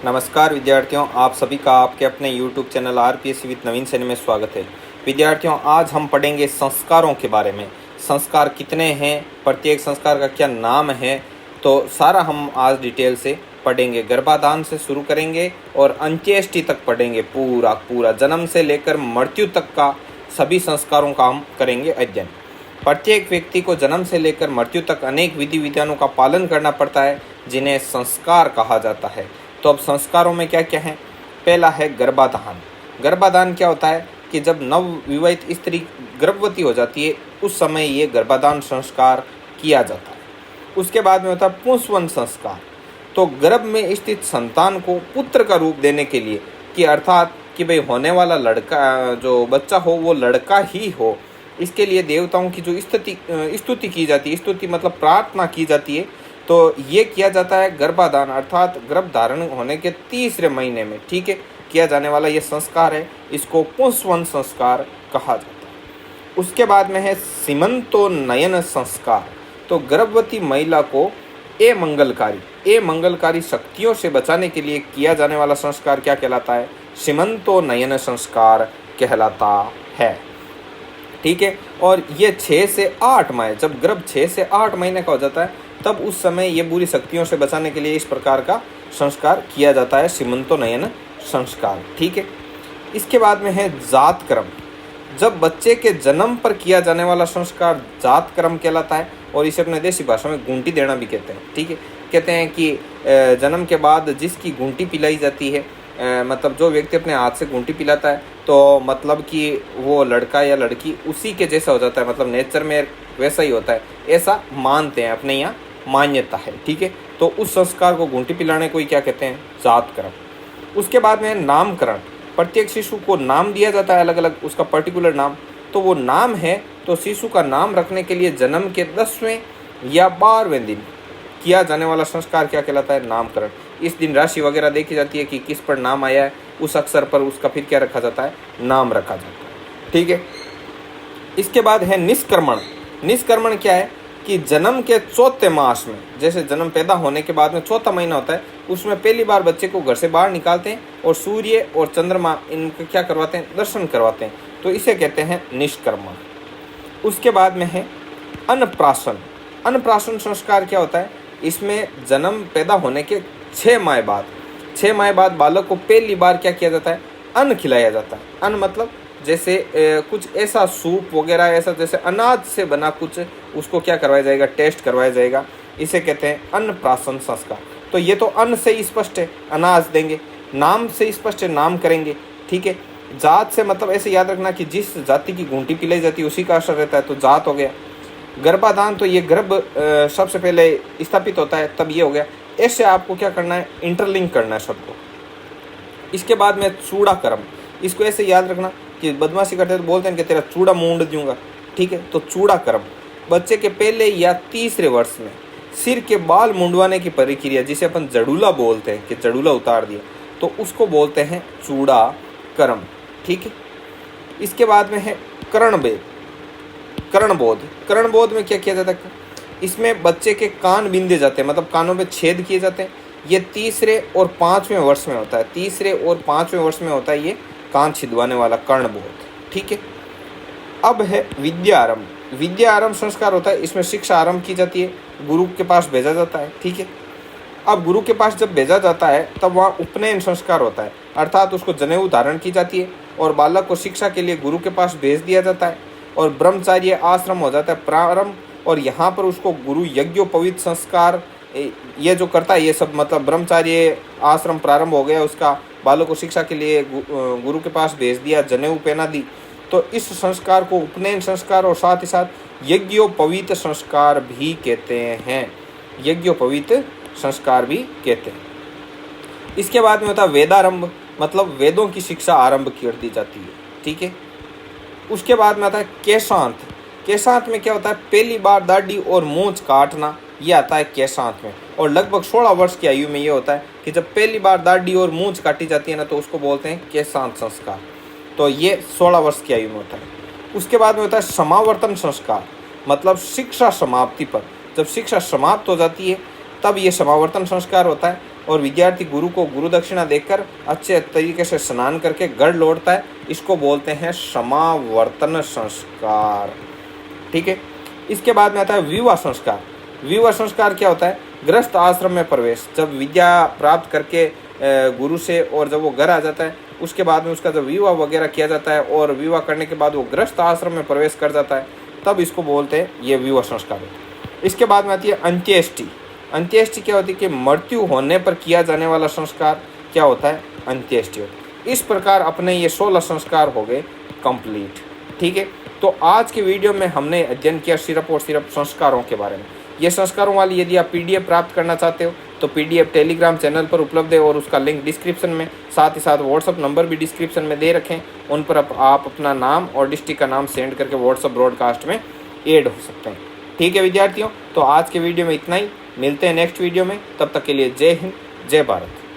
नमस्कार विद्यार्थियों, आप सभी का आपके अपने YouTube चैनल आरपीएससी विद नवीन सैनी में स्वागत है। विद्यार्थियों, आज हम पढ़ेंगे संस्कारों के बारे में। संस्कार कितने हैं, प्रत्येक संस्कार का क्या नाम है, तो सारा हम आज डिटेल से पढ़ेंगे। गर्भाधान से शुरू करेंगे और अंत्येष्टि तक पढ़ेंगे। पूरा जन्म से लेकर मृत्यु तक का सभी संस्कारों का हम करेंगे अध्ययन। प्रत्येक व्यक्ति को जन्म से लेकर मृत्यु तक अनेक विधि विधानों का पालन करना पड़ता है, जिन्हें संस्कार कहा जाता है। तो अब संस्कारों में क्या क्या है। पहला है गर्भाधान। गर्भाधान क्या होता है कि जब नवविवाहित स्त्री गर्भवती हो जाती है, उस समय ये गर्भाधान संस्कार किया जाता है। उसके बाद में होता है पुंसवन संस्कार। तो गर्भ में स्थित संतान को पुत्र का रूप देने के लिए, कि अर्थात कि भाई होने वाला लड़का, जो बच्चा हो वो लड़का ही हो, इसके लिए देवताओं की जो स्तुति की जाती है, स्तुति मतलब प्रार्थना की जाती है, तो ये किया जाता है गर्भाधान अर्थात गर्भ धारण होने के तीसरे महीने में, ठीक है, किया जाने वाला ये संस्कार है। इसको पुंसवन संस्कार कहा जाता है। उसके बाद में है सीमंतोन्नयन संस्कार। तो गर्भवती महिला को मंगलकारी शक्तियों से बचाने के लिए किया जाने वाला संस्कार क्या कहलाता है? सीमंतोन्नयन संस्कार कहलाता है, ठीक है। और ये 6 से 8 माह, जब गर्भ 6 से 8 महीने का हो जाता है, तब उस समय ये बुरी शक्तियों से बचाने के लिए इस प्रकार का संस्कार किया जाता है, सीमंतोन्नयन संस्कार, ठीक है। इसके बाद में है जात कर्म। जब बच्चे के जन्म पर किया जाने वाला संस्कार जात कर्म कहलाता है, और इसे अपने देसी भाषा में गुंटी देना भी कहते हैं, ठीक है। कहते हैं कि जन्म के बाद जिसकी गुंटी पिलाई जाती है, मतलब जो व्यक्ति अपने हाथ से गुंटी पिलाता है, तो मतलब कि वो लड़का या लड़की उसी के जैसा हो जाता है, मतलब नेचर में वैसा ही होता है, ऐसा मानते हैं, अपने यहाँ मान्यता है, ठीक है। तो उस संस्कार को गुंटी पिलाने को ही क्या कहते हैं? जात कर्म। उसके बाद में नामकरण। प्रत्येक शिशु को नाम दिया जाता है, अलग अलग उसका पर्टिकुलर नाम। तो वो नाम है, तो शिशु का नाम रखने के लिए जन्म के 10वें या 12वें दिन किया जाने वाला संस्कार क्या कहलाता है? नामकरण। इस दिन राशि वगैरह देखी जाती है कि किस पर नाम आया है, उस अक्षर पर उसका फिर क्या रखा जाता है? नाम रखा जाता है, ठीक है। इसके बाद है निष्क्रमण। निष्क्रमण क्या है कि जन्म के 4थे मास में, जैसे जन्म पैदा होने के बाद में 4था महीना होता है, उसमें पहली बार बच्चे को घर से बाहर निकालते हैं और सूर्य और चंद्रमा इनके क्या करवाते हैं? दर्शन करवाते हैं। तो इसे कहते हैं निष्क्रमण। उसके बाद में है अन्नप्राशन। अन्नप्राशन संस्कार क्या होता है? इसमें जन्म पैदा होने के 6 माह बाद बालक को पहली बार क्या किया जाता है? अन्न खिलाया जाता है। अन्न मतलब जैसे कुछ ऐसा सूप वगैरह, ऐसा जैसे अनाज से बना कुछ, उसको क्या करवाया जाएगा? टेस्ट करवाया जाएगा। इसे कहते हैं अन्नप्राशन संस्कार। तो ये तो अन्न से ही स्पष्ट है, अनाज देंगे। नाम से स्पष्ट है, नाम करेंगे, ठीक है। जात से मतलब ऐसे याद रखना कि जिस जाति की घूंटी पिलाई जाती है उसी का असर रहता है, तो जात हो गया। गर्भाधान, तो ये गर्भ सबसे पहले स्थापित होता है, तब ये हो गया। ऐसे आपको क्या करना है? इंटरलिंक करना है सबको। इसके बाद में चूड़ा कर्म। इसको ऐसे याद रखना कि बदमाशी करते हैं तो बोलते हैं कि तेरा चूड़ा मूंड दूंगा, ठीक है। तो चूड़ा कर्म बच्चे के पहले या तीसरे वर्ष में सिर के बाल मुंडवाने की प्रक्रिया, जिसे अपन जड़ूला बोलते हैं, कि जड़ूला उतार दिया, तो उसको बोलते हैं चूड़ा कर्म, ठीक है। इसके बाद में है करणबोध में क्या किया जाता है? इसमें बच्चे के कान बींधे जाते हैं, मतलब कानों में छेद किए जाते हैं। ये 3रे और 5वें वर्ष में होता है। 3रे और 5वें वर्ष में होता है ये कान छिदवाने वाला कर्णबोध, ठीक है। अब है विद्या आरंभ संस्कार होता है। इसमें शिक्षा आरंभ की जाती है, गुरु के पास भेजा जाता है, ठीक है। अब गुरु के पास जब भेजा जाता है, तब वहाँ उपनयन संस्कार होता है, अर्थात उसको जनेऊ धारण की जाती है और बालक को शिक्षा के लिए गुरु के पास भेज दिया जाता है, और ब्रह्मचार्य आश्रम हो जाता है प्रारंभ। और यहाँ पर उसको गुरु यज्ञोपवीत संस्कार ये जो करता है, ये सब मतलब ब्रह्मचार्य आश्रम प्रारंभ हो गया, उसका बालक को शिक्षा के लिए गुरु के पास भेज दिया, जनेऊ पहना दी। तो इस संस्कार को उपनयन संस्कार और साथ ही साथ यज्ञोपवीत संस्कार भी कहते हैं। यज्ञोपवीत संस्कार भी कहते हैं। इसके बाद में होता है वेदारंभ, मतलब वेदों की शिक्षा आरंभ कर दी जाती है, ठीक है। उसके बाद में आता है केशांत में क्या होता है? पहली बार दाढ़ी और मूंछ काटना, ये आता है केशांत में। और लगभग 16 वर्ष की आयु में ये होता है कि जब पहली बार दाढ़ी और मूंछ काटी जाती है ना, तो उसको बोलते हैं केशांत संस्कार। तो ये 16 वर्ष की आयु में होता है। उसके बाद में होता है समावर्तन संस्कार, मतलब शिक्षा समाप्ति पर, जब शिक्षा समाप्त हो जाती है तब ये समावर्तन संस्कार होता है। और विद्यार्थी गुरु को गुरु दक्षिणा देकर अच्छे तरीके से स्नान करके घर लौटता है, इसको बोलते हैं समावर्तन संस्कार। ठीक है। इसके बाद में आता है विवाह संस्कार। विवाह संस्कार क्या होता है? गृहस्थ आश्रम में प्रवेश। जब विद्या प्राप्त करके गुरु से और जब वो घर आ जाता है, उसके बाद में उसका जब विवाह वगैरह किया जाता है और विवाह करने के बाद वो गृहस्थ आश्रम में प्रवेश कर जाता है, तब इसको बोलते हैं ये विवाह संस्कार। इसके बाद में आती है अंत्येष्टि। अंत्येष्टि क्या होती है कि मृत्यु होने पर किया जाने वाला संस्कार क्या होता है? अंत्येष्टि। इस प्रकार अपने ये 16 संस्कार हो गए कंप्लीट। ठीक है। तो आज के वीडियो में हमने अध्ययन किया सिर्फ और सिर्फ संस्कारों के बारे में। ये संस्कारों वाली यदि आप PDF प्राप्त करना चाहते हो तो PDF टेलीग्राम चैनल पर उपलब्ध है और उसका लिंक डिस्क्रिप्शन में, साथ ही साथ व्हाट्सअप नंबर भी डिस्क्रिप्शन में दे रखें। उन पर आप अपना नाम और डिस्ट्रिक्ट का नाम सेंड करके व्हाट्सअप ब्रॉडकास्ट में ऐड हो सकते हैं। ठीक है विद्यार्थियों, तो आज के वीडियो में इतना ही। मिलते हैं नेक्स्ट वीडियो में, तब तक के लिए जय हिंद, जय भारत।